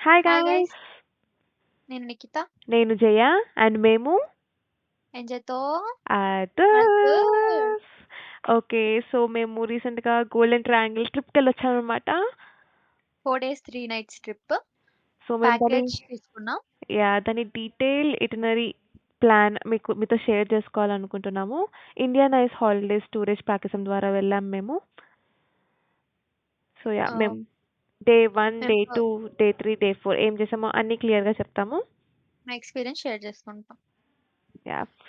Hi hi guys! Guys నేను నిఖిత నేను Jaya and మేము ఎంజయ్తో అదర్ అదర్స్. ఓకే. సో, మేము రీసెంట్‌గా గోల్డెన్ ట్రయాంగిల్ ట్రిప్‌కెళ్ళొచ్చామనమాట. 4 days 3 nights ట్రిప్ సో, మేము ప్యాకేజ్ తీసుకున్నాం. దాని డీటెయిల్ ఇటినరీ ప్లాన్ మీతో షేర్ చేసుకోవాలనుకుంటున్నాము. ఇండియన్ ఐస్ హాలిడేస్ టూరిస్ట్ ప్యాకేజం ద్వారా వెళ్ళాం మేము. సో, ఆ, మేము డే 1, డే మేము 2, డే 3, డే 4 ఏం చేసామో అన్నీ క్లియర్‌గా చెప్తాము. మా ఎక్స్పీరియన్స్ షేర్ చేసుకుంటాం.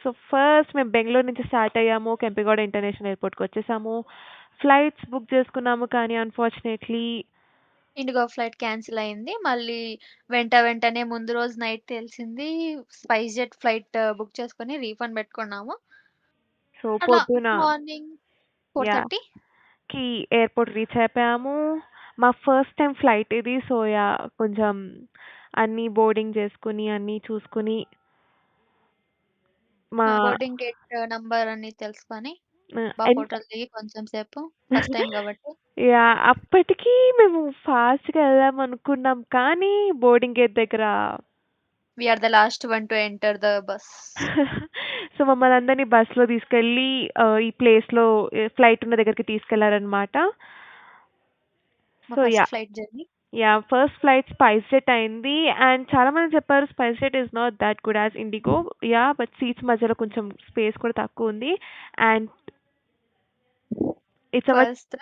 సో, ఫస్ట్ మేము బెంగుళూరు నుంచి స్టార్ట్ అయ్యాము. కెంపెగౌడ ఇంటర్నేషనల్ ఎయిర్‌పోర్ట్‌కి వచ్చేసాము. ఫ్లైట్స్ బుక్ చేసుకున్నాము కానీ అన్‌ఫార్చునేట్‌లీ ఇండిగో ఫ్లైట్ క్యాన్సిల్ అయింది. మళ్ళీ వెంటనే ముందు రోజు నైట్ తెలిసింది. స్పైస్ జెట్ ఫ్లైట్ బుక్ చేసుకొని రీఫండ్ పెట్టుకున్నాము. సో, అలా పొద్దున మార్నింగ్ యాహ్! 4:30 కి ఎయిర్‌పోర్ట్ రీచ్ అయిపోయాము. మా ఫస్ట్ టైమ్ ఫ్లైట్ ఇది. సో, కొంచెం అన్నీ బోర్డింగ్ చేసుకొని, అన్నీ చూసుకొని మా బోర్డింగ్ గేట్ నంబర్ అని తెలుసుకొని ఎంత ఫోటోలు దిగి కొంచెం సేపు ఫస్ట్ టైం కాబట్టి అప్పటికి మేము ఫాస్ట్‌గా ఎళ్దామనుకున్నాం కానీ బోర్డింగ్ గేట్ దగ్గర we are the last one to enter the bus. So, మమ్మల్నందరిని బస్‌లో తీసుకెళ్ళి ఈ ప్లేస్‌లో ఫ్లైట్ ఉన్న దగ్గరికి తీసుకెళ్లారనమాట. మా so, first flight journey. First flight SpiceJet అయింది. అండ్ చాలామంది చెప్పారు SpiceJet is not that good as IndiGo. But seats మధ్యలో కొంచెం స్పేస్ కూడా తక్కువుంది. అండ్ ఇట్స్ అవర్ ఫస్ట్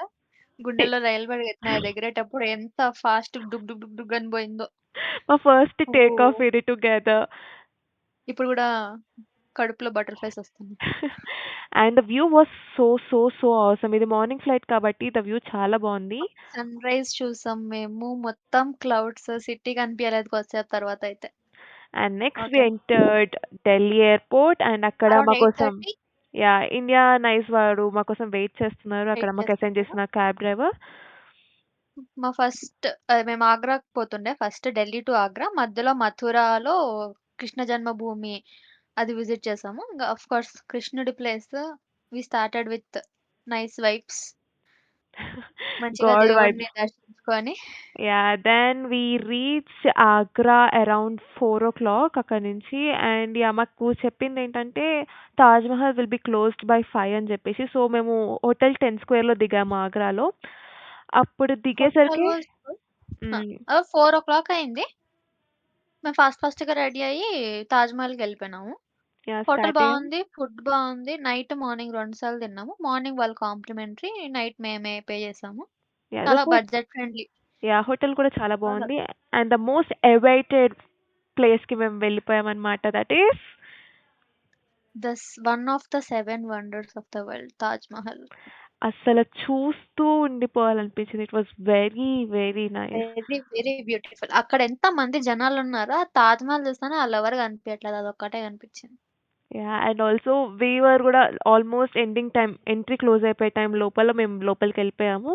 గుండెల్లో రైలు పరిగెత్తినాయి ఎగిరేటప్పుడు ఎంత ఫాస్ట్ డుగ్ డుగ్ డుగ్ డుగ్ అని పోయిందో. మా ఫస్ట్ టేక్ ఓ ఆఫ్ ఇది టుగెదర్. ఇప్పుడు కూడా కడుపులో బటర్‌ఫ్లైస్ వస్తున్నాయి. And the view was so awesome. ఇది మార్నింగ్ ఫ్లైట్ కాబట్టి ద వ్యూ చాలా బావుంది. సన్‌రైజ్ చూసాం మేము. మొత్తం క్లౌడ్స్ సిటీ కనిపియలేదు కొద్దిసేపు తర్వాత అయితే. And next we okay. Entered Delhi airport and అక్కడ అరౌండ్ మా కోసం 8:30 ఇండియా నైస్ వాడు మా కోసం వెయిట్ చేస్తున్నారు. అక్కడ వెయిట్ మాకు అసైన్ చేస్తున్నారు. చేసిన క్యాబ్ డ్రైవర్. మా ఫస్ట్ మేము ఆగ్రాకి పోతుండే. First Delhi to Agra. మధ్యలో మథురాలో కృష్ణ జన్మభూమి అది విజిట్ చేసాము. ఇంగ ఆఫ్ కోర్స్ కృష్ణుడి place. We started with nice vibes. మంచిగా గాడ్ దేవుడిని వైబ్స్. దర్శించుకొని then we reached Agra around 4:00 అక్కడి నుంచి. అండ్ మాకు చెప్పిందేంటంటే Taj Mahal will be closed by 5 అని చెప్పేసి. సో, మేము హోటల్ 10 స్క్వేర్‌లో దిగాము ఆగ్రాలో. అప్పుడు హోటల్ దిగేసరికి వాస్ గుడ్. ఆ! హ్మ్. 4:00 అయింది. మేము ఫాస్ట్‌గా రెడీ అయ్యి తాజ్‌మహల్‌కెళ్ళిపోయినాము. హోటల్ స్టార్ట్ అయ్యాం. బావుంది. ఫుడ్ బావుంది. నైట్, మార్నింగ్ 2 సార్లు తిన్నాము. మార్నింగ్ వాళ్ళు కాంప్లిమెంటరీ. నైట్ మేమే పే చేసాము. ద చాలా ఫుడ్ బడ్జెట్ ఫ్రెండ్లీ. హోటల్ కూడా చాలా అసలు బావుంది. అండ్ ద మోస్ట్ అవైటెడ్ ప్లేస్‌కి మేము వెళ్ళిపోయామన్నమాట. That is one of the 7 wonders of the world Taj Mahal. అస్సలు చూస్తూ ఉండిపోవాలనిపించింది. It was very, very nice. Very beautiful. అక్కడ ఎంతమంది జనాలున్నారో ఆ తాజ్‌మహల్ చూస్తేనే ఆళ్ళెవరు కనిపియట్లేదు. అదొక్కటే కనిపించింది. అండ్ ఆల్సో వి వర్ కూడా almost ending time entry close అయిపోయే టైం లోపల మేము లోపలికెళ్ళిపోయాము.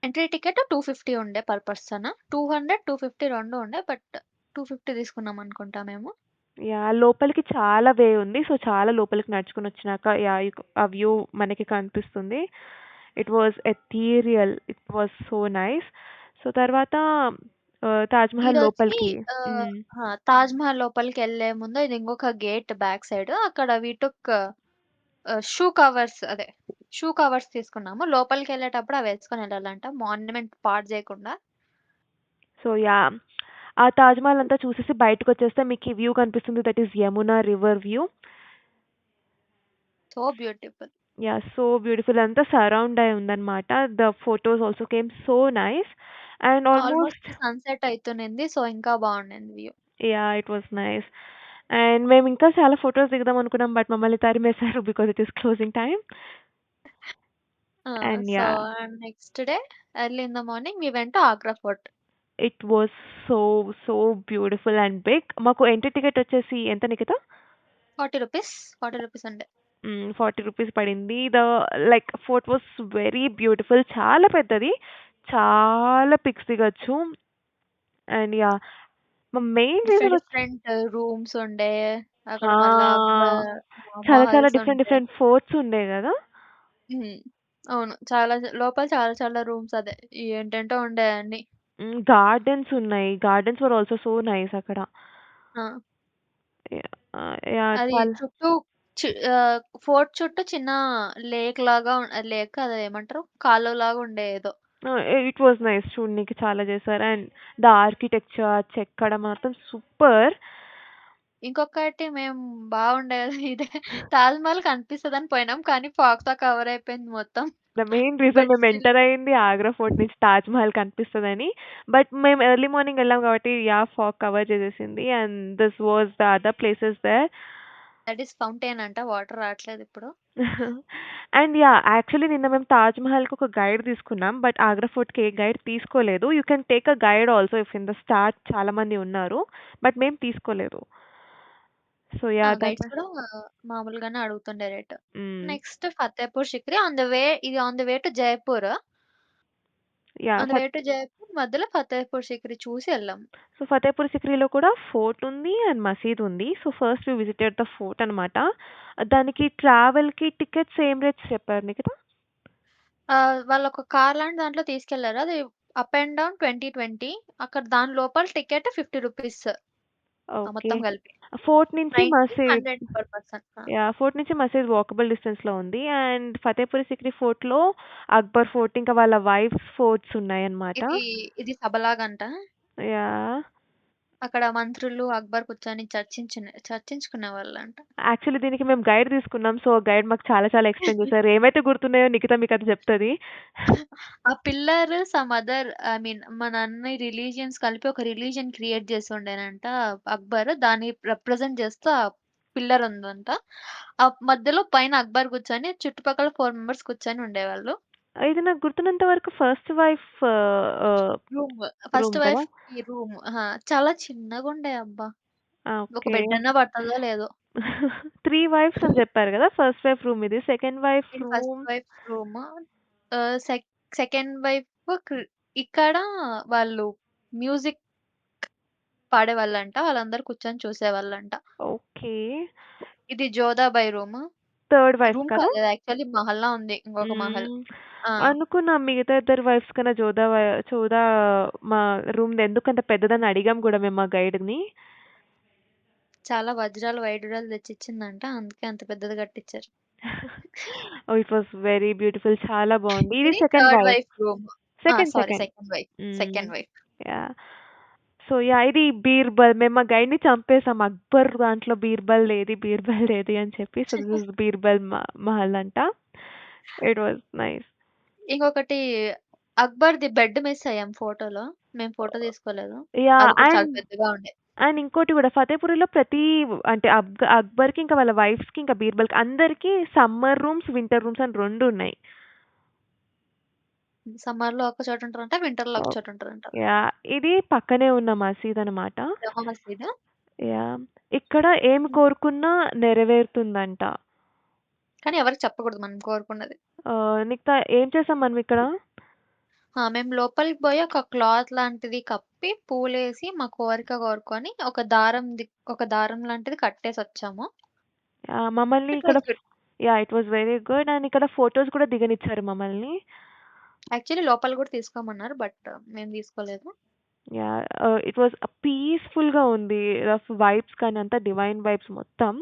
ఎంట్రీ టికెట్ 250 ఉండే పర్ పర్సన్. 200, 250 రెండు ఉండే. బట్ 250 తీసుకున్నాం అనుకుంటా మేము. లోపలికి చాలా వే ఉంది. సో, చాలా లోపలికి నడుచుకొనొచ్చినాక ఆ వ్యూ మనకి కనిపిస్తుంది. It was ethereal. It was so nice. So, తర్వాత తాజ్‌మహల్ ఇదొచ్చి లోపలికి ఆహ్, హ్మ్. తాజ్‌మహల్ లోపలికెళ్ళే ముందు ఇది ఇంకొక గేట్ బ్యాక్ సైడ్. అక్కడ వి టుక్ షూ కవర్స్ అదే షూ కవర్స్ తీసుకున్నాము. లోపలికెళ్ళేటప్పుడు అవేసుకొని ఎళ్ళాలంట. మాన్యుమెంట్ పాడు చేయకుండా. సో, ఆ తాజ్‌మహల్ అంతా చూసేసి బయటకొచ్చేస్తే మీకీ వ్యూ కనిపిస్తుంది. That is Yamuna river view. So beautiful. So beautiful. అంతా సరౌండ్ అయి ఉందన్నమాట. The photos also came so nice. And almost almost sunset అయితునింది. సో ఇంకా బావుండింది view. It was nice. And మేమింకా చాలా ఫోటోస్ దిగుదాం అనుకున్నాం. బట్ మమ్మల్ని తరిమేశారు because it is closing time. ఆ! And so next day early in the morning we went to Agra fort. It was so, so beautiful and big. మాకు entry ticket వచ్చేసి ఎంత నిఖిత? రూ. 40 ఉండే. 40 రూపీస్ పడింది. Fort was very beautiful. చాలా పెద్దది. చాలా పిక్స్ దిగొచ్చు. అండ్ మా మెయిన్ రీజన్ డిఫరెంట్ రూమ్స్ ఉండే. అక్కడ మళ్ళా ఆ! చాలా మహల్స్ డిఫరెంట్ ఉండే. డిఫరెంట్ ఫోర్ట్స్ ఉండేయి గదా! హ్మ్. అవును. చాలా లోపల చాలా చాలా రూమ్స్ అదే ఏంటేంటో ఉండే అన్నీ. గార్డెన్స్ ఉన్నాయి. Gardens were also so nice అక్కడ. ఆ! యాహ్! అది చుట్టూ ఫోర్ట్ చుట్టూ చిన్న లేక్ లాగా లేక్ అదేమంటారు? కాలువలాగా ఉండే ఏదో. ఇట్ వాస్ నైస్ చూడనీకి చాలా చేశారు. అండ్ ద ఆర్కిటెక్చర్ చెక్కడం మాత్రం సూపర్. ఇంకొకటి మేము బాగుండేది ఇదే తాజ్‌మహల్ కనిపిస్తదని పోయినాం. కానీ ఫాగ్‌తో కవర్ అయిపోయింది మొత్తం. ద మెయిన్ రీజన్ బట్ మేము స్టిల్ ఎంటర్ అయింది ఆగ్రా ఫోర్ట్ నుంచి తాజ్‌మహల్ కనిపిస్తదని. బట్ మేము ఎర్లీ మార్నింగ్ వెళ్ళాం కాబట్టి ఫాగ్ కవర్ చేసేసింది. And this was the other places there. That is fountain అంట. వాటర్ రాట్లేదు ఇప్పుడు. అండ్ యాక్చువల్లీ నిన్న మేము తాజ్‌మహల్‌కి ఒక గైడ్ తీసుకున్నాం. బట్ ఆగ్రా ఫోర్ట్‌కి ఏ గైడ్ తీసుకోలేదు. You can take a guide also if in the start చాలా మంది ఉన్నారు. బట్ మేము తీసుకోలేదు. సో ఆ! దట్ గైడ్స్ కూడా మామూలుగానే అడుగుతుండే రేట్. హ్మ్. Next Fatehpur Sikri on the way to Jaipur. Yeah! On the way to Jaipur మధ్యలో ఫతేపూర్ సిక్రీ చూసి ఎళ్ళాం. సో ఫతేపూర్ సిక్రీలో కూడా ఫోర్ట్ ఉంది అండ్ మసీద్ ఉంది. So first we visited the fort అనమాట. దానికి ట్రావెల్‌కి టికెట్స్ ఏం రేట్స్ చెప్పారు నిఖిత? వాళ్ళొక కార్ లాంటి దాంట్లో తీసుకెళ్లారు. అది అప్ అండ్ డౌన్ 20, 20 అక్కడ దాని లోపల టికెట్ రూ. 50 ఓకే. మొత్తం కలిపి. ఫోర్ట్ నుంచి 90, మసీద్ 100 పర్ పర్సన్. ఫోర్ట్ నుంచి మసీద్ వాకబుల్ డిస్టెన్స్‌లో ఉంది. అండ్ ఫతేపూర్ సిక్రీ ఫోర్ట్‌లో అక్బర్ ఫోర్ట్ ఇంకా వాళ్ళ వైఫ్స్ ఫోర్ట్స్ ఉన్నాయన్నమాట. ఇది ఇది సభలాగంట. యాహ్! అక్కడ మంత్రులు అక్బర్ కూర్చొని చర్చించుకునేవాళ్ళంట. యాక్చువల్లీ దీనికి మేము గైడ్ తీసుకున్నాం. సో గైడ్ మాకు చాలా చాలా ఎక్స్‌ప్లెయిన్ చేశారు. ఏమైతే గుర్తున్నాయో నిఖిత మీకది చెప్తది. ఆ pillar some other I mean మన అన్ని రిలీజియన్స్ కలిపి ఒక రిలీజియన్ క్రియేట్ చేసుండేనంట అక్బర్. దాన్ని రిప్రజెంట్ చేస్తూ ఆ పిల్లర్ ఉందంట. ఆ మధ్యలో పైన అక్బర్ కూర్చొని చుట్టుపక్కల 4 మెంబర్స్ కూర్చొని ఉండేవాళ్ళు. ఇది నాకు గుర్తున్నంత వరకు first wife room first room కదా! వైఫ్‌కి రూమ్. చాలా చిన్నగుండే అబ్బా! ఒక ఓకే. బెడ్ అన్నా పడతదో లేదో. 3 వైఫ్స్ అని చెప్పారు కదా! ఫస్ట్ వైఫ్ రూమ్ ఇది. సెకండ్ వైఫ్ ఇది ఫస్ట్ రూమ్ వైఫ్ రూమ్. ఆహ్, సెక్ సెకండ్ వైఫ్ ఇక్కడ వాళ్ళు మ్యూజిక్ పాడేవాళ్ళంట. వాళ్ళందరూ కూర్చొని చూసేవాళ్ళంట. ఓకే. ఇది Jodhabai room. Third wife room కదా! కాదు అది యాక్చువల్లీ మహల్లా ఉంది. ఇంకొక మహల్. హ్మ్. ఆ! అనుకున్నా మిగతా ఇద్దరు వైఫ్స్ కన్నా చోదా మా రూమ్‌ది ఎందుకంత పెద్దదని అడిగాం గూడా మేము మా గైడ్‌ని. చాలా వజ్రాలు, వైడూర్యాలు తెచ్చిచ్చిందంట. అందుకే అంత పెద్దది కట్టిచ్చారు. It was very beautiful. చాలా బావుంది. ఇది ఇది second third wife. Wife room. Sorry second. Second wife. Hmm. Second wife. Yeah! So ఇది బీర్బల్. మేము మా గైడ్‌ని చంపేసాం. అక్బర్ దాంట్లో బీర్బల్ ఏది అని చెప్పి. So this is Birbal Mahal అంట. It was nice. ఇంకొకటి అక్బర్‌ది బెడ్ మిస్ అయ్యాం ఫోటోలో. మేము ఫోటో తీసుకోలేదు. యాహ్! అది కూడా చాలా అండ్ పెద్దగా ఉండే. ఇంకోటి గూడా ఫతేపూరిలో ప్రతి అంటే అక్బర్‌కి ఇంకా వాళ్ళ వైఫ్స్‌కి ఇంకా బీర్బల్‌కి అందరికి సమ్మర్ రూమ్స్, వింటర్ రూమ్స్ అని 2 ఉన్నాయి. సమ్మర్‌లో ఒక చోట ఉంటారంట. వింటర్‌లో ఒక ఓహ్! చోట ఉంటారంట. ఇది పక్కనే ఉన్న మసీద్ అన్నమాట. జమా మసీద్. యాహ్! ఇక్కడ ఏమి హ్మ్. కోరుకున్నా నెరవేరుతుందంట. కానీ ఎవరికీ చెప్పకూడదు మనం కోరుకున్నది. నీకు ఏం చేసాం మనం ఇక్కడ? మేము లోపలికి పోయి ఒక క్లాత్ లాంటిది కప్పి, పూలేసి మా కోరిక కోరుకొని ఒక దారం లాంటిది కట్టేసొచ్చాము. మమ్మల్ని ఇట్ ఇక్కడ was good. It was very good. And ఇక్కడ ఫోటోస్ కూడా దిగనిచ్చారు మమ్మల్ని. యాక్చువల్లీ లోపల గూడా తీసుకోమన్నారు. బట్ మేము తీసుకోలేదు. ఇట్ వాస్ పీస్‌ఫుల్‌గా ఉంది. వైబ్స్ కానీ అంతా డివైన్ వైబ్స్ మొత్తం.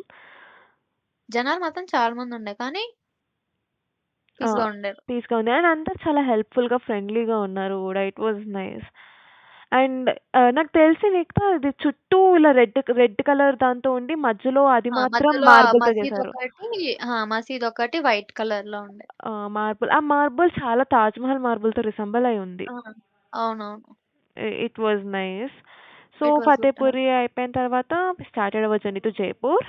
జనాలు మాత్రం చాలా మందుండే. కానీ ఆ! పీస్‌గా ఉండారు. పీస్‌గా ఉంది. అండ్ అందరూ చాలా హెల్ప్‌ఫుల్‌గా, ఫ్రెండ్లీగా ఉన్నారు గూడా. It was nice. అండ్ నాకు తెలిసి మిగతా అది చుట్టూ ఇలా రెడ్ కలర్ దాంతో ఉండి మధ్యలో అది మాత్రం మధ్యలో మార్బుల్‌తో చేశారు. మసీదొకటి వైట్ కలర్‌లో ఉండే. మార్బుల్ చాలా 'తాజ్‌మహల్' మార్బుల్‌తో రిసెంబల్ అయి ఉంది. ఆ! అవునవును. It was nice. So it was good. ఫతేపూరి అయిపోయిన తర్వాత we started our journey to Jaipur.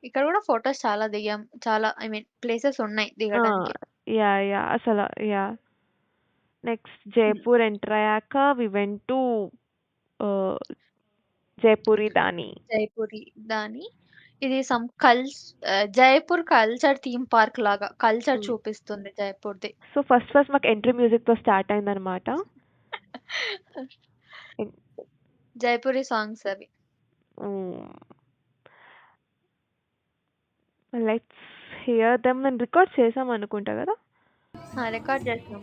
ఇక్కడ గూడా ఫోటోస్ చాలా దిగాం. చాలా ఐ మీన్ ప్లేసెస్ ఉన్నాయి ఆ! దిగడానికి. అసల నెక్స్ట్ హ్మ్. జైపూర్ ఎంటర్ అయ్యాక వి వెంట్ టు ఆహ్, జైపూరి దాని. జైపూరి దాని ఇది జైపూర్ కల్చర్ థీమ్ పార్క్ లాగా కల్చర్ హ్మ్. చూపిస్తుంది జైపూర్‌ది. సో ఫస్ట్ మాకు ఎంట్రీ మ్యూజిక్‌తో స్టార్ట్ అయిందనమాట. ఇన్ జైపూరి సాంగ్స్ అవి. హ్మ్. లెట్స్ హియర్ దెమ్ నేను రికార్డ్ చేసామనుకుంటా గదా! రికార్డ్ చేసాం.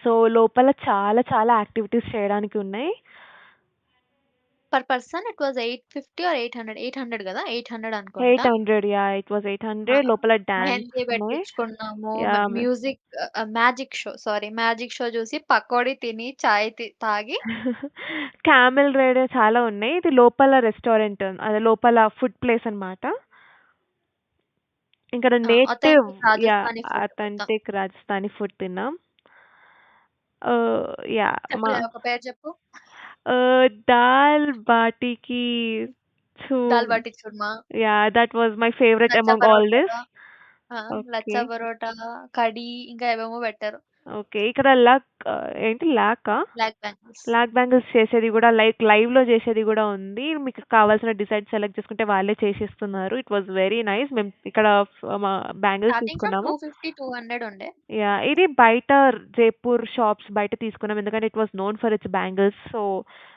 సో, లోపల చాలా చాలా యాక్టివిటీస్ చేయడానికి ఉన్నాయి. Per person it was 850 or 800, 800 గదా! 800 అనుకుంటా. 800 యాహ్! ఇట్ వాస్ ఆ! 800 లోపల డాన్స్ మెహందీ ఉన్నాయి. పెట్టించుకున్నాము. యాహ్! మ్యూజిక్ మ్యాజిక్ షో చూసి పకోడీ తిని, చాయ్ తాగి క్యామెల్ రైడ్ చాలా ఉన్నాయి. ఇది లోపల రెస్టారెంట్ అదే లోపల ఫుడ్ ప్లేస్ అన్నమాట. ఇక్కడ నేటివ్ అథెంటిక్ యాహ్! రాజస్థానీ ఫుడ్ మొత్తం. అథెంటిక్ రాజస్థానీ ఫుడ్ తిన్నాం. యాహ్! చెప్పలే ఒక పేరు చెప్పు. దాల్ బాటికి చూ dal baati churma, yeah! That was my favourite lachha among all paratha, this. Okay. Lachha paratha, kadhi ఇంకా ఏవేమో పెట్టారు. ఓకే. ఇక్కడ ఏంటి లాకా? Black bangles. లాక్ బ్యాంగిల్స్ చేసేది గూడా లైవ్‌లో చేసేది గూడా ఉంది. మీకు కావాల్సిన డిజైన్ సెలెక్ట్ చేసుకుంటే వాళ్ళే చేసిస్తున్నారు. It was very nice. మేము ఇక్కడ మా బ్యాంగిల్స్ స్టార్టింగ్ ఫ్రమ్ తీసుకున్నాము. 250, 200 ఉండే. యాహ్! ఇది బయట జైపూర్ షాప్స్ బయట తీసుకున్నాం. ఎందుకంటే it was known for its bangles. So,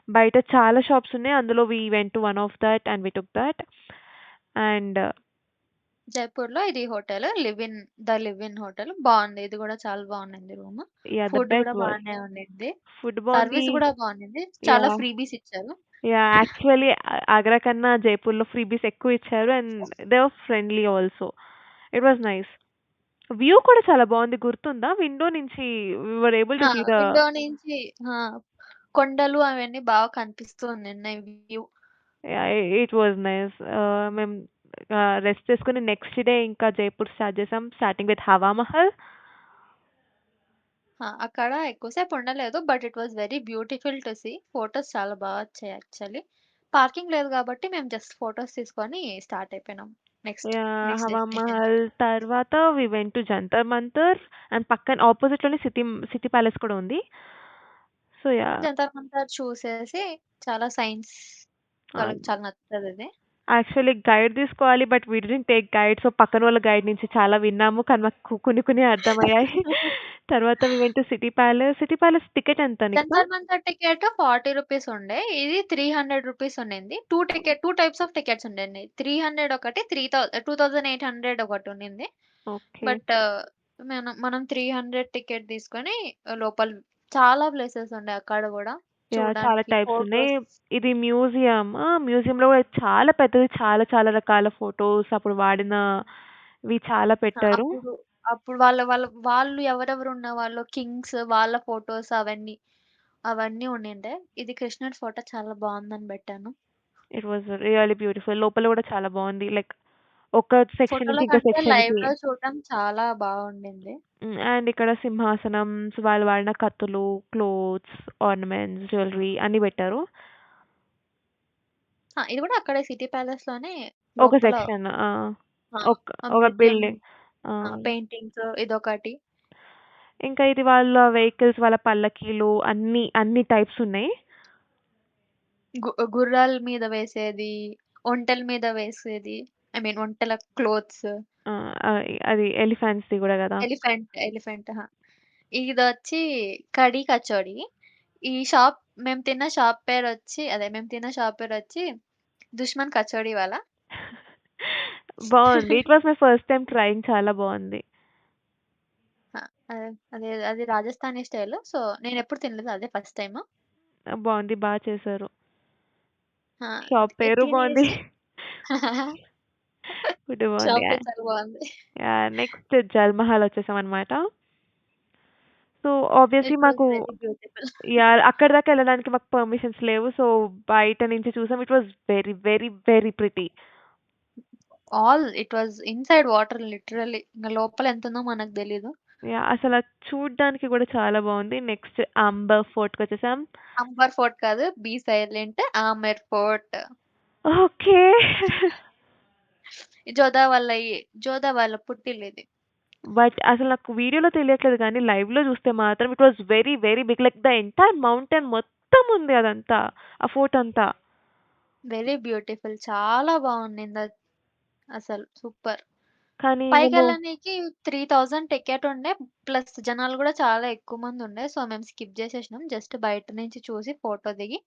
బయట చాలా షాప్స్ ఉన్నాయి. అందులో we went to one of that and we took that. And జైపూర్‌లో ఇది హోటల్ లివ్ ఇన్ హోటల్ బావుంది. ఇది గూడా చాలా బావుండింది room. Yeah! The food bed గూడా వాస్ బానే ఉండిద్ది. ఫుడ్ బావుంది. సర్వీస్ గూడా బావుండింది. చాలా యాహ్! ఫ్రీబీస్ ఇచ్చారు. యాహ్! యాక్చువల్లీ ఆగ్రా కన్నా జైపూర్‌లో ఫ్రీబీస్ ఎక్కువ ఇచ్చారు. And they were friendly also. It was nice. View కూడా చాలా బావుంది. గుర్తుందా? విండో నుంచి we were able to see the window నుంచి ఆ! కొండలు అవన్నీ బాగా కనిపిస్తూ ఉన్నాయి view. Yeah! It was nice. మేము రెస్ట్ తీసుకొని నెక్స్ట్ డే ఇంకా జైపూర్ స్టార్ట్ చేసాం. Starting with Hawa Mahal. అక్కడ ఎక్కువ సేపు ఉండలేదు. But it was very beautiful to see. Photos చాలా వచ్చాయి యాక్చువల్లీ. పార్కింగ్ లేదు కాబట్టి మేము జస్ట్ ఫోటోస్ తీసుకొని స్టార్ట్ అయిపోయినాం. యాహ్! నెక్స్ట్ హవా డెస్టినేషన్‌కి. మహల్ తర్వాత we went to Jantar Mantar and పక్కన ఆపోజిట్‌లోనే సిటీ ప్యాలెస్ కూడా ఉంది. So, yeah! జంతర్ మంతర్ చూసేసి చాలా సైన్స్ ఆ! వాళ్ళకి చాలా నచ్చుతదది. యాక్చువల్లీ గైడ్ తీసుకోవాలి. But we didn't take guide. So, పక్కన వాళ్ళ గైడ్ నుంచి చాలా విన్నాము. కానీ మాకు కొన్ని కొన్ని అర్థమయ్యాయి. తర్వాత we went to city palace. City palace ticket ఎంత నిఖిత? జంతర్ మంతర్ టికెట్ 40 రూపీస్ ఉండే. ఇది 300 రూపీస్ ఉండింది. 2 టైప్స్ ఆఫ్ టికెట్స్ ఉండండి. 300 ఒకటి, 2800 ఒకటి ఉండింది. ఓకే. బట్ మనం 300 టికెట్ తీసుకొని లోపల చాలా ప్లేసెస్ ఉండే అక్కడ గూడా యాహ్! చాలా చూడడానికి. టైప్స్ ఉన్నాయి. ఫోటోస్ ఇది మ్యూజియం. మ్యూజియంలో కూడా చాలా పెద్దది. చాలా చాలా రకాల ఫోటోస్ అప్పుడు వాడినవి చాలా పెట్టారు. అప్పుడు అప్పుడు వాళ్ళు ఎవరెవరు ఉన్నవాళ్ళో కింగ్స్ వాళ్ళ ఫోటోస్ అవన్నీ ఉండిండే. ఇది కృష్ణుడి ఫోటో చాలా బావుందని బెట్టాను. It was really beautiful. లోపల కూడా చాలా బావుంది. లైక్ ఒక సెక్షన్ ఫోటోల నుంచి ఇంకో కంటే సెక్షన్‌కి. లైవ్‌లో చూడడం చాలా బావుండింది. అండ్ ఇక్కడ సింహాసనమ్స్, వాళ్ళు వాడిన కత్తులు, క్లోత్స్, ఆర్నమెంట్స్, జ్యువెల్లరీ అన్నీ పెట్టారు. ఇది గూడా అక్కడే సిటీ ప్యాలెస్‌లోనే ఒక లోపల సెక్షన్. ఆ! ఒక ఆ ఒక మ్యూజియం బిల్డింగ్. ఆ! పెయింటింగ్స్ ఇదొకటి. ఇంకా ఇది వాళ్ళ వెహికల్స్, వాళ్ళ పల్లకీలు అన్ని టైప్స్ ఉన్నాయి. గుర్రాల మీద వేసేది, ఒంటెల మీద వేసేది. ఒంటెల క్లోత్స్. ఆ! అది ఎలిఫాంట్స్‌ది గూడా గదా! ఎలిఫెంట్. ఇదొచ్చి కడీ కచోడి. ఈ షాప్ మేము తిన్న షాప్ పేరొచ్చి దుష్మన్ కచోడి వాలా. బావుంది. It was my first time trying చాలా బావుంది. ఆ! అది రాజస్థానీ స్టైల్. సో, నేనెప్పుడు తినలేదు. అదే ఫస్ట్ టైము. బావుంది. చేశారు. ఆ! షాప్ పేరు బావుంది. తినేసి ఫుడ్ బావుంది. షాప్ పేరు చాలా బావుంది. యాహ్! నెక్స్ట్ జల్‌మహల్ వచ్చేసామనమాట. సో, ఆబ్వియస్లీ ఇట్ వాస్ మాకు వెరీ బ్యూటిఫుల్. యాహ్! అక్కడి దాకా ఎళ్ళడానికి మాకు పర్మిషన్స్ లేవు. సో, బయట నుంచి చూసాం. It was very, very, very pretty. It was inside water literally. ఇంగ లోపల ఎంతుందో మనకు తెలీదు. యాహ్! అసలది చూడ్డానికి గూడా చాలా బావుంది. నెక్స్ట్ అంబర్ ఫోర్ట్‌కొచ్చేసాం. అంబర్ ఫోర్ట్ కాదు. B silent Amer fort. Okay. Jodha వాళ్ళ పుట్టిల్లిది. బట్ అసలు నాకు వీడియోలో తెలియట్లేదు గానీ, లైవ్‌లో చూస్తే మాత్రం it was very, very big. Like the entire mountain మొత్తం ఉంది అదంతా. ఆ ఫోర్ట్ అంతా. Very beautiful. చాలా బావుండిందది. అసలు సూపర్. కానీ మేము పైకెళ్ళనీకి 3000 టికెట్ ఉండే. ప్లస్ జనాలు గూడా చాలా ఎక్కువ మందుండే. సో, మేము స్కిప్ జేసేసినాం. జస్ట్ బయట నుంచి చూసి ఫోటో దిగి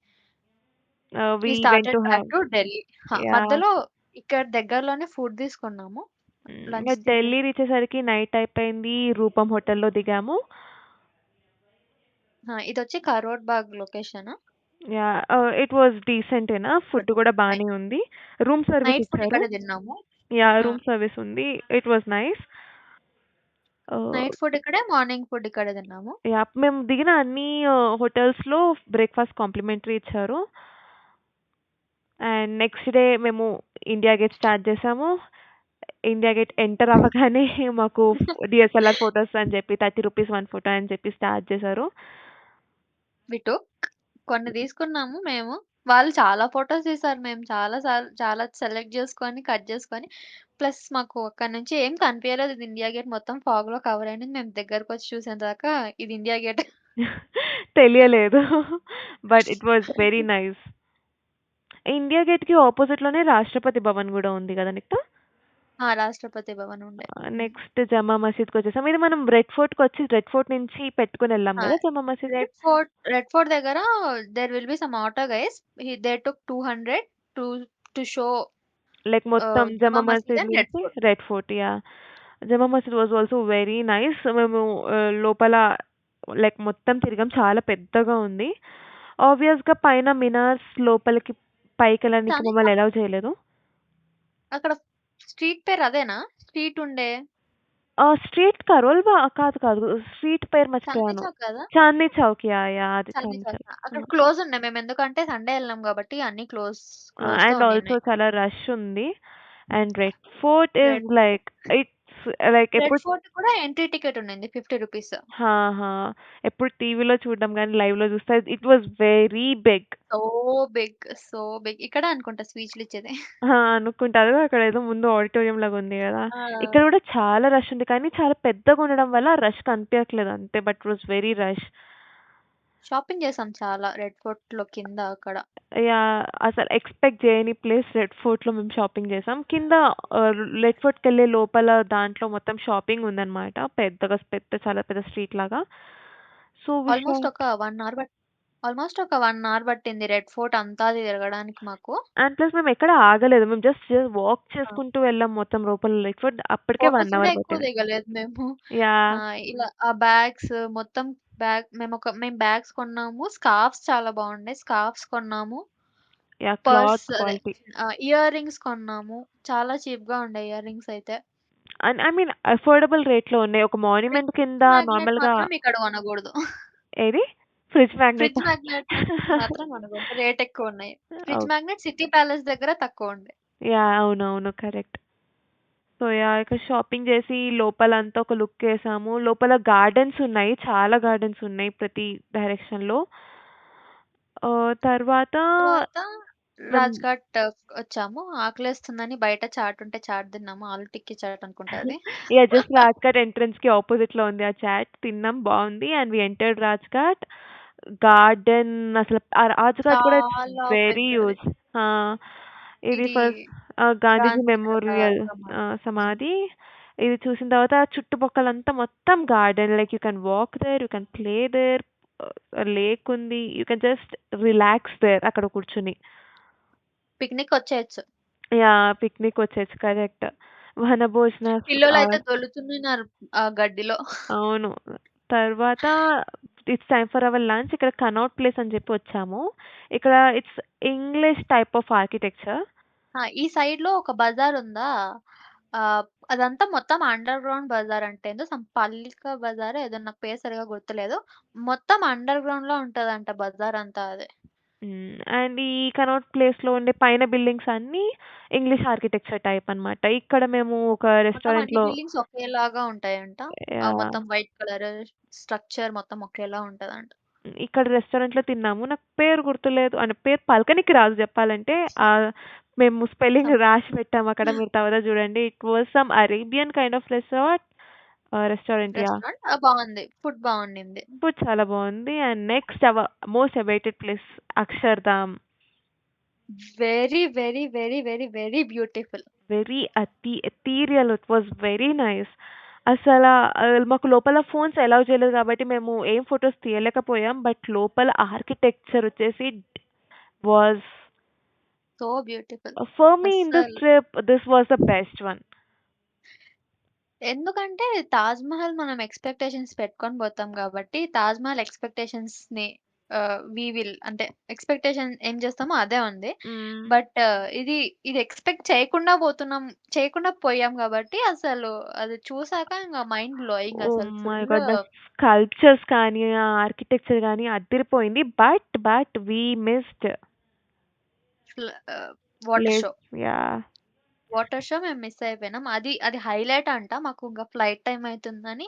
we we went to started back have to Delhi. Yeah! మధ్యలో ఇక్కడ దగ్గరలోనే ఫుడ్ తీసుకున్నాము. ఇంగ లంచ్ ఢిల్లీ తీసేసి. రీచ్ అయ్యేసరికి నైట్ అయిపోయింది. రూపం హోటల్‌లో దిగాము. ఇదొచ్చి Karol Bagh location. Yeah! It was decent enough. Food కూడా బానే ఉంది. రూమ్ సర్వీస్ నైట్ ఫుడ్ ఇచ్చారు. ఇక్కడే తిన్నాము. యాహ్! ఆ! రూమ్ సర్వీస్ ఉంది. It was nice. ఆహ్, నైట్ ఫుడ్ ఇక్కడే, మార్నింగ్ ఫుడ్ ఇక్కడే తిన్నాము. యాహ్! మేము దిగిన అన్ని హోటల్స్‌లో బ్రేక్‌ఫాస్ట్ కాంప్లిమెంటరీ ఇచ్చారు. అండ్ నెక్స్ట్ డే మేము ఇండియా గేట్ స్టార్ట్ చేసాము. ఇండియా గేట్ ఎంటర్ అవ్వగానే మాకు డీఎస్ఎల్ఆర్ ఫోటోస్ అని చెప్పి ₹30 1 ఫోటో అని చెప్పి స్టార్ట్ చేశారు. వి టుక్ కొన్ని తీసుకున్నాము మేము. వాళ్ళు చాలా ఫోటోస్ తీశారు. మేము చాలా సెలెక్ట్ చేసుకొని, కట్ చేసుకొని ప్లస్ మాకు అక్కడి నుంచి ఏం కనిపియలేదు. ఇది ఇండియా గేట్ మొత్తం ఫాగ్‌లో కవర్ అయింది. మేము దగ్గరకొచ్చి చూసేదాకా ఇది ఇండియా గేట్. తెలియలేదు. But it was very nice. India గేట్‌కి అపోజిట్‌లోనే రాష్ట్రపతి భవన్ గూడా ఉంది గదా! నిక్తా? రాష్ట్రపతి భవన్ ఉండే. నెక్స్ట్ జమా మసీద్‌కొచ్చేసాం. ఇది మనం రెడ్ ఫోర్ట్‌కొచ్చి రెడ్ ఫోర్ట్ నుంచి పెట్టుకొనెళ్ళాం ఆ! గదా! జమా మసీద్‌కి. రెడ్ ఫోర్ట్ దగ్గర there will be some auto guys. They took 200 to to show like మొత్తం జమా జమా మసీద్ మసీద్ అండ్ రెడ్ నుంచి fort. Red fort yeah! Jama Masjid was also very nice. మేము లోపల లైక్ మొత్తం తిరిగాం. చాలా పెద్దగా ఉంది. ఆబ్వియస్‌గా పైన మినార్స్ లోపలికి పైకెళ్ళడానికి చాందిని మమ్మల్ని చౌక్ అలౌ చేయలేదు. అక్కడ స్ట్రీట్ పేరు అదేనా? స్ట్రీట్ ఉండే స్ట్రీట్ కరోల్ కాదు కాదు. స్ట్రీట్ పేరు చాందిని మర్చిపోయాను. చౌక్ కాదా? చాందనీ చౌక్ యాహ్! అది చాందిని చాందనీ చౌక్. చౌక్. అక్కడ క్లోజ్ ఉండే. మేము ఎందుకంటే సండే ఎళ్ళాం కాబట్టి అన్నీ క్లోజ్‌లో అండ్ ఆల్సో ఉండిన్నాయి. చాలా రష్ ఉంది. And red fort is red like it's like red ఎప్పుడు ఫోర్ట్ కూడా ఎంట్రీ టికెట్ ఉండింది ₹50. ఆహా! ఎప్పుడు టీవీలో చూడడం గానీ, లైవ్‌లో చూస్తే it was very big. So big, so big. ఇక్కడే అనుకుంటా స్పీచ్‌లిచ్చేది. అనుకుంటారు. అక్కడేదో ముందు ఆడిటోరియం లాగా ఉంది గదా! ఆ! ఇక్కడ గూడా చాలా రష్ ఉంది. కానీ చాలా పెద్దగా ఉండడం వల్ల రష్ కనిపియట్లేదు అంతే. But it was very rush. Shopping చేసాం చాలా రెడ్ ఫోర్ట్‌లో కింద అక్కడ. యాహ్! అసలు ఎక్స్‌పెక్ట్ చేయని ప్లేస్ రెడ్ ఫోర్ట్‌లో మేము షాపింగ్ చేసాం. కింద రెడ్ ఫోర్ట్‌కెళ్ళే లోపల దాంట్లో మొత్తం షాపింగ్ ఉందన్నమాట. చాలా పెద్ద స్ట్రీట్ లాగా. సో, వి ఆల్‌మోస్ట్ ఒక 1 అవర్ ఆల్‌మోస్ట్ ఒక 1 అవర్ పట్టింది రెడ్ ఫోర్ట్ అంతా తిరగడానికి మాకు. అండ్ ప్లస్ మేమెక్కడ ఆగలేదు. మేము జస్ట్ వాక్ ఆ! చేసుకుంటూ వెళ్ళాం మొత్తం లోపల రెడ్ ఫోర్ట్. అప్పటికే 1 ఫోటోస్ కూడా అవర్ ఎక్కువ పట్టింది. దిగలేదు మేము. యాహ్! ఇలా ఆ బ్యాగ్స్ మొత్తం మేము బ్యాగ్స్ కొన్నాము. స్కార్ఫ్స్ చాలా బాగుండే. స్కార్ఫ్స్ కొన్నాము. యాహ్! పర్స్ క్లాత్ అదే క్వాలిటీ. ఇయర్ రింగ్స్ కొన్నాము. చాలా చీప్‌గా ఉండే ఇయర్ రింగ్స్ అయితే. అండ్ ఐ మీన్ అఫోర్డబుల్ రేట్‌లో ఉన్నాయి. ఒక మాన్యుమెంట్ ఫ్రిడ్జ్ కింద మాగ్నెట్ నార్మల్‌గా మాత్రం ఇక్కడ కొనగూడదు. ఏది? ఫ్రిడ్జ్ ఫ్రిడ్జ్ మ్యాగ్నెటా? మాగ్నెట్ మాత్రం కొనగూడదు. రేట్ ఎక్కువున్నాయి. Fridge okay. Magnet city palace దగ్గర తక్కువుండే. యాహ్! అవునవును. కరెక్ట్. So, yeah! ఇక షాపింగ్ చేసి లోపలంతా ఒక లుక్కేసాము. లోపల గార్డెన్స్ ఉన్నాయి. చాలా గార్డెన్స్ ఉన్నాయి ప్రతి డైరెక్షన్‌లో. తర్వాత తర్వాత మేము రాజ్‌ఘాట్ వచ్చాము. ఆకలేస్తుందని బయట చాట్ ఉంటే చాట్ తిన్నాము. ఆలు టిక్కీ చాట్ అనుకుంటా అది. యాహ్! జస్ట్ రాజ్‌ఘాట్ ఎంట్రన్స్‌కి అపోజిట్‌లో ఉంది ఆ చాట్. తిన్నాం బావుంది. And we entered Rajghat. Garden అసలు ఆ రాజ్‌ఘాట్ కూడా ఇట్స్ చాలా వెరీ పెద్దది. హ్యూజ్. ఆ! ఇది ఇది ఫస్ట్ గాంధీజీ గాంధీ తాత మెమోరియల్ సమాధి. హ్మ్. సమాధి. ఇది చూసిన తర్వాత చుట్టుపక్కలంతా మొత్తం garden. Like you can walk there, you can play there. Lake ఉంది. You can just relax there అక్కడ కూర్చొని. పిక్నిక్ వచ్చేయొచ్చు. యాహ్! పిక్నిక్ వచ్చేయొచ్చు. కరెక్ట్. వనభోజనాలు పిల్లోలైతే దొర్లుతున్నారు ఆ గడ్డిలో. అవును. తర్వాత it's time for our lunch. ఇక్కడ కనౌట్ ప్లేస్ అని చెప్పి వచ్చాము. ఇక్కడ it's English type of architecture. ఈ సైడ్‌లో ఒక బజార్ ఉందా? ఆహ్, అదంతా మొత్తం అండర్ గ్రౌండ్ బజార్ అంటే ఏందో పల్లిక బజారో ఏదో నాకు పేరు సరిగ్గా గుర్తులేదు. మొత్తం అండర్ గ్రౌండ్‌లో ఉంటదంట బజార్ అంతా అది. అండ్ ఈ కనౌట్ ప్లేస్‌లో ఉండే పైన బిల్డింగ్స్ అన్నీ ఇంగ్లీష్ ఆర్కిటెక్చర్ టైప్ అన్నమాట. ఇక్కడ మేము ఒక మొత్తం అన్ని రెస్టారెంట్‌లో బిల్డింగ్స్ ఒకేలాగా ఉంటాయంట. యాహ్! మొత్తం వైట్ కలర్ స్ట్రక్చర్ మొత్తం ఒకేలా ఉంటదంట. ఇక్కడ రెస్టారెంట్‌లో తిన్నాము. నాకు పేరు గుర్తులేదు. అంటే పేరు పలకనికి రాదు చెప్పాలంటే. మేము స్పెల్లింగ్ సమ్ రాసి పెట్టాము అక్కడ. మీరు తర్వాత చూడండి. It was some Arabian kind of restaurant yeah! Restaurant బావుంది. ఫుడ్ బావుండింది. ఫుడ్ చాలా బావుంది. And next our most awaited place Akshardham. Very, very, very, very, very beautiful. Very ethereal. It was very nice. మాకు లోపల ఫోన్స్ అలౌ చేయలేదు కాబట్టి మేము ఏం ఫోటోస్ తీయలేకపోయాం. బట్ లోపల ఆర్కిటెక్చర్ వచ్చేసి was so beautiful. For me in this అస్సలు trip this was the best one. ఎందుకంటే 'తాజ్‌మహల్' మనం ఎక్స్‌పెక్టేషన్స్ పెట్టుకొని పోతాం గాబట్టి, 'తాజ్‌మహల్' ఎక్స్‌పెక్టేషన్స్‌ని వి విల్ అంటే ఎక్స్‌పెక్టేషన్ ఏం చేస్తామో అదే ఉంది. హ్మ్. బట్ ఇది ఎక్స్‌పెక్ట్ చేయకుండా పోయాం గాబట్టి అసలు అది చూసాక ఇంగ మైండ్ బ్లోయింగ్ ఓహ్ అసలు my full god! The sculptures కానీ, ఆ ఆర్కిటెక్చర్ గానీ అదిరిపోయింది. But we missed full water place. Show. Yeah! Water show మేము మిస్ అయిపోయినాం. అది హైలైట్ అంట. మాకు ఇంక ఫ్లైట్ టైమ్ అయితుందని.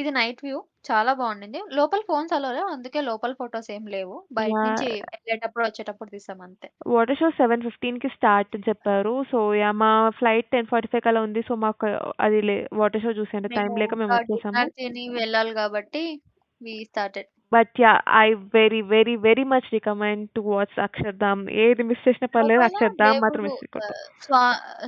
ఇది నైట్ వ్యూ చాలా బావుండింది. లోపల ఫోన్స్ అలో లేవు. అందుకే లోపల ఫోటోస్ ఏం లేవు. బయట యాహ్! నుంచి ఎళ్ళేటప్పుడు, వచ్చేటప్పుడు తీసాం అంతే. వాటర్ షో 7:15కి స్టార్ట్ అని చెప్పారు. So, yeah! మా ఫ్లైట్ 10:45 అలా ఉంది. సో, మాకు అది వాటర్ షో చూసేంత టైం మేము లేక ఇంకా మేమొచ్చేసాము. డిన్నర్ తిని వెళ్ళాలి గాబట్టి we started. But yeah! I very much recommend to watch 'Akshardham'. ఏది మిస్ చేసినా పర్లేదు. లోపల 'అక్షర్ధామ్' మాత్రం దేవుడు మిస్ చేయకూడదు. స్వా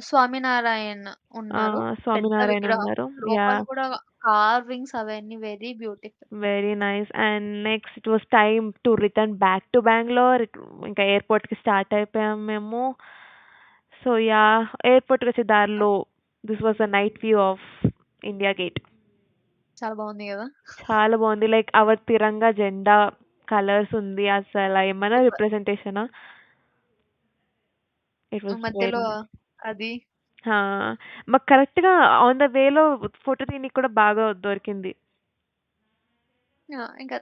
స్వామినారాయణ్ ఆ! ఉన్నారు. పెద్ద 'స్వామినారాయణ' విగ్రహం. ఉన్నారు. లోపల యాహ్! కూడా కార్వింగ్స్ అవన్నీ very beautiful. Very nice. And next it was time to return back to Bengaluru. ఇంకా ఎయిర్‌పోర్ట్‌కి స్టార్ట్ అయిపోయాం మేము. So, yeah! ఎయిర్‌పోర్ట్‌కొచ్చే దారిలో this was the night view of India gate. చాలా బావుంది గదా! చాలా బావుంది. లైక్ అవర్ తిరంగా జెండా కలర్స్ ఉంది. అసల ఏమన్నా సూపర్. రిప్రజెంటేషనా? ఇట్ వాస్ మధ్యలో వెరీ అది ఆ! మాకు కరెక్ట్‌గా ఆన్ ద వేలో ఫోటో తీయనీకి కూడా బాగా దొరికింది. ఆ! ఇంగ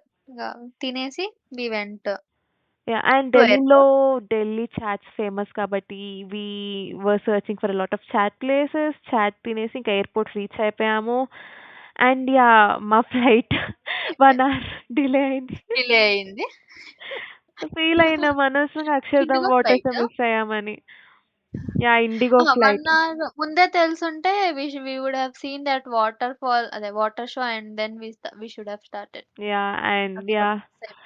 తినేసి we went yeah! And to ఎయిర్‌పోర్ట్. ఢిల్లీ చాట్స్ ఫేమస్ కాబట్టి we were searching for a lot of chaat places. Chaat తినేసి ఇంకా ఎయిర్‌పోర్ట్ రీచ్ అయిపోయాము. And yeah! మా ఫ్లైట్ 1 అవర్ డిలే అయింది. డిలే అయింది. ఫీల్ అయినాం అనవసరంగా అక్షర్ధామ్ ఇండిగో వాటర్ షో ఫ్లైటా? మిస్ అయ్యామని. యాహ్! ఇండిగో ఆ! 1 ఫ్లైట్. అవర్ ముందే తెలిసుంటే we would have seen that waterfall అదే water show and then we should have started. Yeah! And అక్కడ యాహ్! మిస్ అయిపోయాం.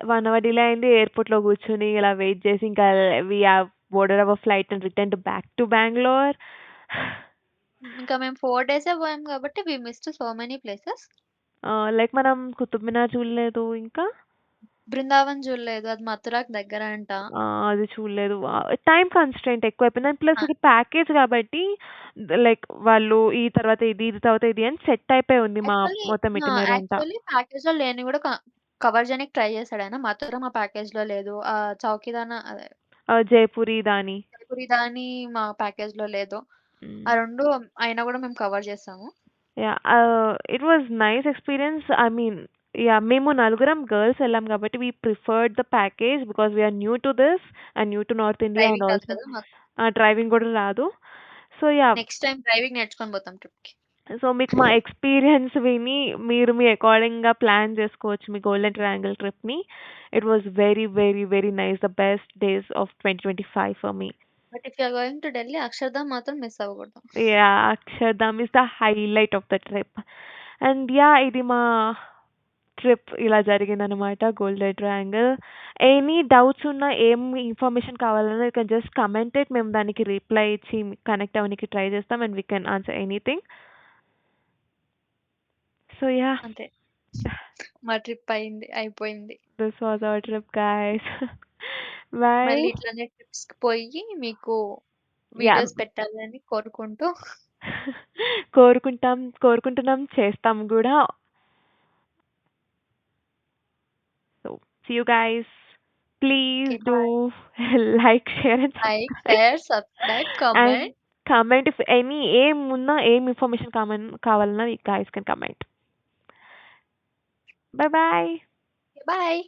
1 అవర్ డిలే అయింది. ఎయిర్‌పోర్ట్‌లో కూర్చొని ఇలా వెయిట్ చేసి ఇంకా we have boarded our flight and returned back to Bengaluru. ఇంకా మేము 4 డేసే పోయాం కాబట్టి we missed so many places. Like మనం కుతుబ్ మినార్ చూడలేదు ఇంకా. బృందావన్ చూడలేదు. అది మథురాకి దగ్గరంట. అది చూడలేదు. టైమ్ కన్‌స్ట్రెయింట్ ఎక్కువైపోయింది. అండ్ ప్లస్ ఆ! ఇది ప్యాకేజ్ కాబట్టి లైక్ వాళ్ళు ఈ తర్వాత ఇది, ఇది తర్వాత ఇది అని సెట్ అయిపోయి ఉంది మా మొత్తం ఇటినరీ అంతా. యాక్చువల్లీ ప్యాకేజ్‌లో లేనివి కూడా కవర్ చేయనికి ట్రై చేసాడాయన. మథుర మా ప్యాకేజ్‌లో లేదు. చౌకీదానా అదే జైపూరి దాని. జైపురిదాని మా ప్యాకేజ్‌లో లేదు. హ్మ్. ఆ 2 అయినా కూడా మేము కవర్ చేసాము. Yeah! It was nice experience. I mean yeah! మేము నలుగురం గర్ల్స్ ఎళ్ళాం కాబట్టి we preferred the package because we are new to this and new to North India and driving రాదు ఆల్సో కదా మాకు. డ్రైవింగ్ కూడా రాదు. So yeah! Next time driving నేర్చుకొని పోతాం ట్రిప్‌కి. సో, మీకు మా ఎక్స్‌పీరియన్స్ విని మీరు మీ అకార్డింగ్‌గా ప్లాన్ చేసుకోవచ్చు మీ గోల్డెన్ ట్రయాంగిల్ ట్రిప్‌ని. It was very nice. The best days of 2025 for me. But if you are going to Delhi Akshardham మాత్రం మిస్ అవ్వకూడదు. Yeah! Akshardham is the highlight of the trip. And yeah! ఇది మా ట్రిప్ ఇలా జరిగిందనమాట గోల్డెన్ ట్రయాంగిల్. ఎనీ డౌట్స్ ఉన్నా, ఏం information కావాలన్నా you can just comment it. మేము దానికి రిప్లై ఇచ్చి కనెక్ట్ అవ్వనీకి ట్రై చేస్తాం and we can answer anything. So yeah! అంతే. మా ట్రిప్ అయిపోయింది. This was our trip, guys. Bye. మళ్ళీ ఇట్లనే ట్రిప్స్‌కి పోయి మీకు Yeah. వీడియోస్ పెట్టాలని కోరుకుంటూ కోరుకుంటున్నాం, చేస్తాం గూడా. So, see you guys. Okay. Please bye. do like, share and like, subscribe. Share, subscribe, And comment. comment if any ఏం ఇన్ఫర్మేషన్ కావాలన్నా you guys can comment. Bye bye. Bye.